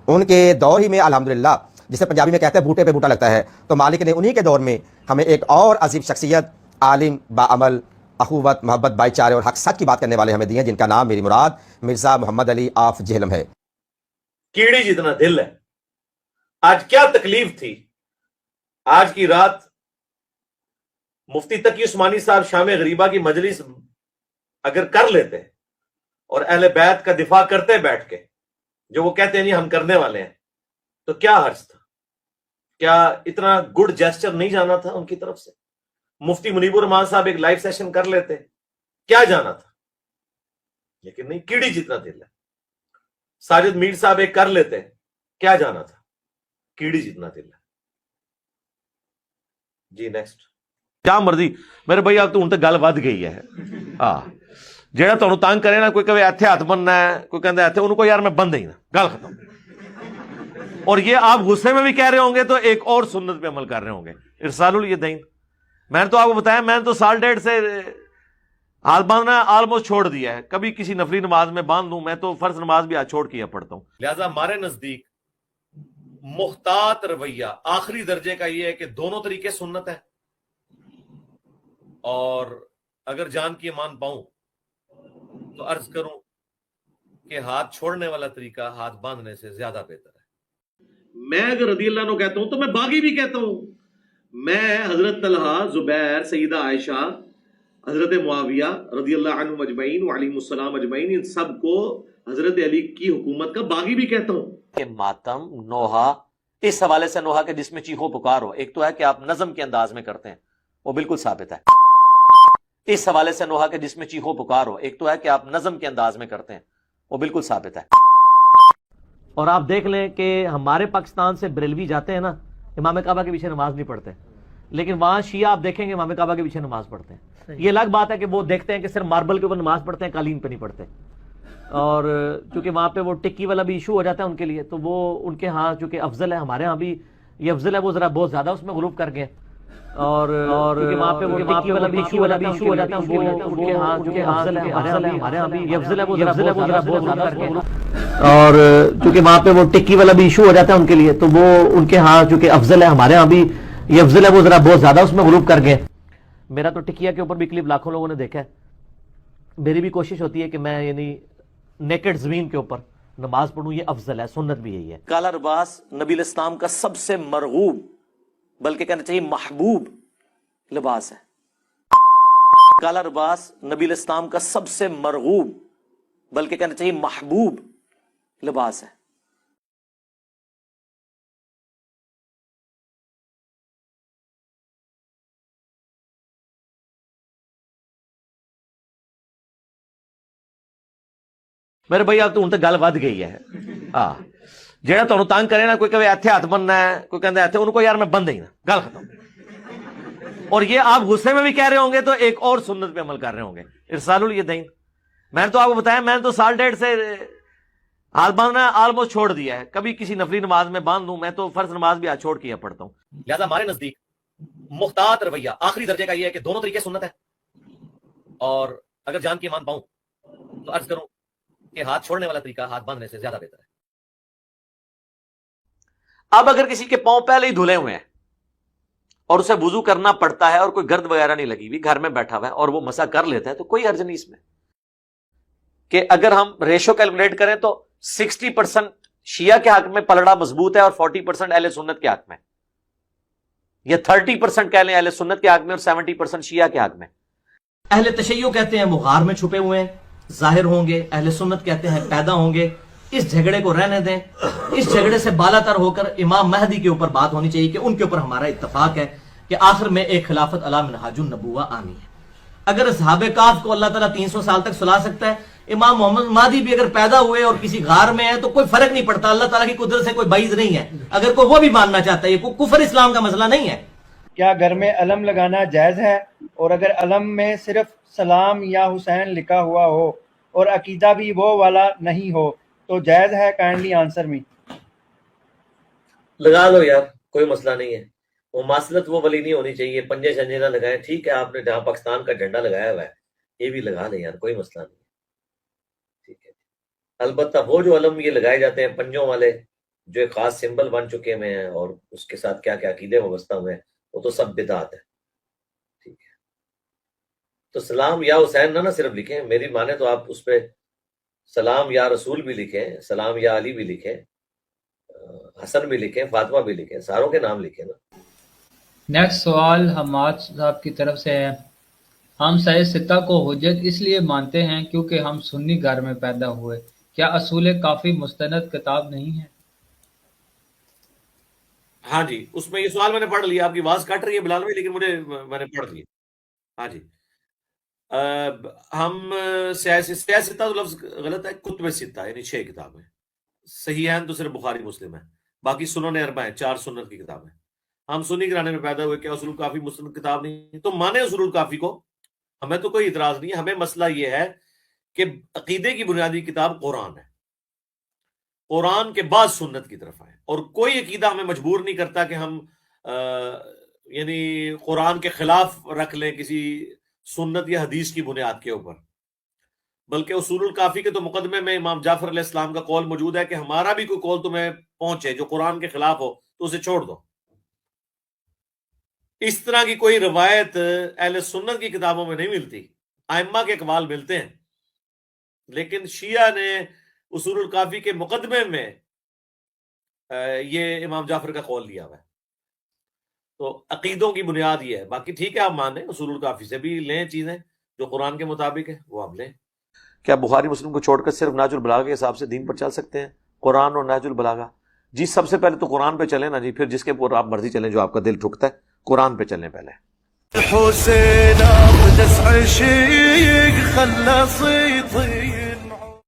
ان کے دور ہی میں الحمدللہ جسے پنجابی میں کہتے ہیں بوٹے پہ بوٹا لگتا ہے، تو مالک نے انہی کے دور میں ہمیں ایک اور عظیم شخصیت، عالم، باعمل، اخوت، محبت، بھائی چارے اور حق سچ کی بات کرنے والے ہمیں دیے، جن کا نام میری مراد مرزا محمد علی آف جہلم ہے۔ کیڑی جتنا دل ہے۔ آج کیا تکلیف تھی، آج کی رات مفتی تقی عثمانی صاحب شام غریبہ کی مجلس اگر کر لیتے اور اہل بیت کا دفاع کرتے بیٹھ کے، جو وہ کہتے ہیں نہیں ہم کرنے والے ہیں، تو کیا حرج تھا؟ کیا اتنا گڈ جیسچر نہیں جانا تھا ان کی طرف سے؟ مفتی منیب الرحمان صاحب ایک لائیو سیشن کر لیتے، کیا جانا تھا؟ لیکن نہیں، کیڑی جتنا دل ہے۔ ساجد میر صاحب ایک کر لیتے، کیا جانا تھا؟ کیڑی جتنا دل ہے۔ جی نیکسٹ۔ کیا مرضی میرے بھائی، اب تو ہن تے گل ود گئی ہے۔ ہاں جیڑا تانوں تنگ کرے نا، کوئی کہے ایتھے ہاتھ بننا ہے، کوئی کہندا ایتھے، انہوں کو یار میں بند ہی نا، گل ختم۔ اور یہ آپ غصے میں بھی کہہ رہے ہوں گے تو ایک اور سنت پہ عمل کر رہے ہوں گے، ارسال الیدین۔ میں نے تو آپ کو بتایا، میں نے تو سال ڈیڑھ سے ہاتھ باندھنا آلموسٹ چھوڑ دیا ہے، کبھی کسی نفلی نماز میں باندھ دوں، میں تو فرض نماز بھی آج چھوڑ کے پڑھتا ہوں۔ لہذا ہمارے نزدیک محتاط رویہ آخری درجے کا یہ ہے کہ دونوں طریقے سنت ہے، اور اگر جان کی امان پاؤں تو عرض کروں کہ ہاتھ چھوڑنے والا طریقہ ہاتھ باندھنے سے زیادہ بہتر ہے۔ میں اگر رضی اللہ عنہ کہتا ہوں تو میں باغی بھی کہتا ہوں۔ میں حضرت طلحہ، زبیر، سیدہ عائشہ، حضرت معاویہ رضی اللہ عنہ اجمعین وعلیہم السلام اجمعین، ان سب کو حضرت علی کی حکومت کا باغی بھی کہتا ہوں۔ کہ ماتم، نوحہ، اس حوالے سے نوحہ کہ جس میں چیخو پکار ہو، ایک تو ہے کہ آپ نظم کے انداز میں کرتے ہیں، وہ بالکل ثابت ہے۔ اس حوالے سے نوحہ کہ جس میں چیخو پکار ہو، ایک تو ہے کہ آپ نظم کے انداز میں کرتے ہیں، وہ بالکل ثابت ہے۔ اور آپ دیکھ لیں کہ ہمارے پاکستان سے بریلوی جاتے ہیں نا، امام کعبہ کے پیچھے نماز نہیں پڑھتے، لیکن وہاں شیعہ آپ دیکھیں گے امام کعبہ کے پیچھے نماز پڑھتے ہیں۔ یہ الگ بات ہے کہ وہ دیکھتے ہیں کہ صرف ماربل کے اوپر نماز پڑھتے ہیں، قالین پہ نہیں پڑھتے، اور چونکہ وہاں پہ وہ ٹکی والا بھی ایشو ہو جاتا ہے ان کے لیے، تو وہ ان کے ہاں چونکہ افضل ہے، ہمارے ہاں بھی یہ افضل ہے، وہ ذرا بہت زیادہ اس میں غلو کر گئے، اور کیونکہ وہاں پہ وہ ٹکی والا بھی ایشو ہو جاتا ہے ان کے ہاں چونکہ افضل ہے، ہمارے ہاں بھی یہ افضل ہے، وہ ذرا بہت زیادہ کر کے، اور چونکہ وہاں پہ وہ ٹکی والا بھی ایشو ہو جاتا ہے ان کے لیے، تو وہ ان کے ہاں چونکہ افضل ہے، ہمارے ہاں بھی یہ افضل ہے، وہ ذرا بہت زیادہ اس میں غلو کر گئے۔ میرا تو ٹکیا کے اوپر بھی کلپ لاکھوں لوگوں نے دیکھا ہے، میری بھی کوشش ہوتی ہے کہ میں یعنی نیکڈ زمین کے اوپر نماز پڑھوں، یہ افضل ہے، سنت بھی یہی ہے۔ کالا لباس نبی الاسلام کا سب سے مرغوب، بلکہ کہنا چاہیے محبوب لباس ہے۔ کالا لباس نبی الاسلام کا سب سے مرغوب، بلکہ کہنا چاہیے محبوب لباس ہے۔ میرے بھائی اب تو ہن تے گل ود گئی ہے۔ ہاں جیڑا تانوں تنگ کرے نا، کوئی کہے ایتھے ہاتھ بننا ہے، کوئی کہندا ایتھے، انہوں کو یار میں بند ہی نا، گل ختم۔ اور یہ آپ غصے میں بھی کہہ رہے ہوں گے تو ایک اور سنت پہ عمل کر رہے ہوں گے، ارسال الیدین۔ میں نے تو آپ کو بتایا، میں نے تو سال ڈیڑھ سے ہاتھ باندھنا آلموسٹ چھوڑ دیا ہے، کبھی کسی نفلی نماز میں باندھ دوں، میں تو فرض نماز بھی آج چھوڑ کے پڑھتا ہوں۔ لہذا ہمارے نزدیک محتاط رویہ آخری درجے کا یہ ہے کہ دونوں طریقے سنت ہے، اور اگر جان کی امان پاؤں تو عرض کروں کہ ہاتھ چھوڑنے والا طریقہ ہاتھ باندھنے سے زیادہ بہتر ہے۔ اب اگر کسی کے پاؤں پہلے ہی دھلے ہوئے ہیں اور اسے وضو کرنا پڑتا ہے اور کوئی گرد وغیرہ نہیں لگی ہوئی، گھر میں بیٹھا ہوا ہے اور وہ مسح کر لیتا ہے، تو کوئی حرج نہیں اس میں، کہ اگر ہم ریشو کیلکولیٹ کریں تو 60% شیعہ کے حق میں پلڑا مضبوط ہے اور 40% اہل سنت کے حق میں، یا 30% کہہ لیں اہل سنت کے حق میں اور 70% شیعہ کے حق میں۔ اہل تشیع کہتے ہیں وہ غار میں چھپے ہوئے ہیں، ظاہر ہوں گے، اہل سنت کہتے ہیں پیدا ہوں گے۔ اس جھگڑے کو رہنے دیں، اس جھگڑے سے بالا تر ہو کر امام مہدی کے اوپر بات ہونی چاہیے کہ ان کے اوپر ہمارا اتفاق ہے کہ آخر میں ایک خلافت علی منہاج النبوہ آنی ہے۔ اگر اصحاب کہف کو اللہ تعالیٰ 300 سال تک سلا سکتا ہے، امام محمد مہدی بھی اگر پیدا ہوئے اور کسی غار میں ہے تو کوئی فرق نہیں پڑتا، اللہ تعالیٰ کی قدرت سے کوئی بعیض نہیں ہے۔ اگر کوئی وہ بھی ماننا چاہتا ہے، یہ کوئی کفر اسلام کا مسئلہ نہیں ہے۔ کیا گھر میں علم لگانا جائز ہے؟ اور اگر علم میں صرف سلام یا حسین لکھا ہوا ہو اور عقیدہ بھی وہ والا نہیں ہو تو جائز ہے؟ کائنڈلی آنسر می۔ لگا لو یار، کوئی مسئلہ نہیں ہے، وہ ماسلت وہ والی نہیں ہونی چاہیے، پنجے شنجے نہ لگائیں۔ ٹھیک ہے، آپ نے جہاں پاکستان کا جھنڈا لگایا ہوا ہے یہ بھی لگا لیں یار، کوئی مسئلہ نہیں ہے، ٹھیک ہے۔ البتہ وہ جو علم یہ لگائے جاتے ہیں پنجوں والے، جو ایک خاص سمبل بن چکے ہوئے ہیں اور اس کے ساتھ کیا کیا عقیدے وابستہ ہوئے ہیں، وہ تو سب بدعت ہے. ٹھیک ہے، تو سلام یا حسین نہ صرف لکھیں، میری مانے تو آپ اس پہ سلام یا رسول بھی لکھیں، سلام یا علی بھی لکھیں، حسن بھی لکھیں، فاطمہ بھی لکھیں، ساروں کے نام لکھیں نا. نیکسٹ سوال حماد صاحب کی طرف سے ہے، ہم سید ستہ کو حجت اس لیے مانتے ہیں کیونکہ ہم سنی گھر میں پیدا ہوئے، کیا اصول کافی مستند کتاب نہیں ہے؟ ہاں جی، اس میں یہ سوال میں نے پڑھ لیا. آپ کی آواز کٹ رہی ہے بلال بھائی، لیکن میں نے پڑھ لیا. ہاں جی، ہم سیاست تو لفظ غلط ہے، کتب ستہ یعنی 6 کتابیں. صحیحین تو صرف بخاری مسلم ہے، باقی سنن اربع ہیں، 4 سنت کی کتابیں. ہم سنی گھرانے میں پیدا ہوئے، کیا اصول الکافی مستند کتاب نہیں؟ تو مانے اصول الکافی کو، ہمیں تو کوئی اعتراض نہیں ہے. ہمیں مسئلہ یہ ہے کہ عقیدے کی بنیادی کتاب قرآن ہے، قرآن کے بعد سنت کی طرف آئے، اور کوئی عقیدہ ہمیں مجبور نہیں کرتا کہ ہم یعنی قرآن کے خلاف رکھ لیں کسی سنت یا حدیث کی بنیاد کے اوپر. بلکہ اصول الکافی کے تو مقدمے میں امام جعفر علیہ السلام کا قول موجود ہے کہ ہمارا بھی کوئی قول تمہیں پہنچے جو قرآن کے خلاف ہو تو اسے چھوڑ دو. اس طرح کی کوئی روایت اہل سنت کی کتابوں میں نہیں ملتی، ائمہ کے اقوال ملتے ہیں، لیکن شیعہ نے اصول الکافی کے مقدمے میں یہ امام جعفر کا قول لیا ہوا ہے. تو عقیدوں کی بنیاد یہ ہے. باقی ٹھیک ہے، آپ مانیں اصول الکافی سے بھی لیں چیزیں جو قرآن کے مطابق ہے، وہ آپ لیں. کیا بخاری مسلم کو چھوڑ کر صرف نہج البلاغہ کے حساب سے دین پر چل سکتے ہیں؟ قرآن اور نہج البلاغہ؟ جی سب سے پہلے تو قرآن پہ چلیں نا جی، پھر جس کے اوپر آپ مرضی چلیں، جو آپ کا دل ٹھکتا ہے. قرآن پہ چلیں پہلے. حسين أقدس عشيق خلص يطين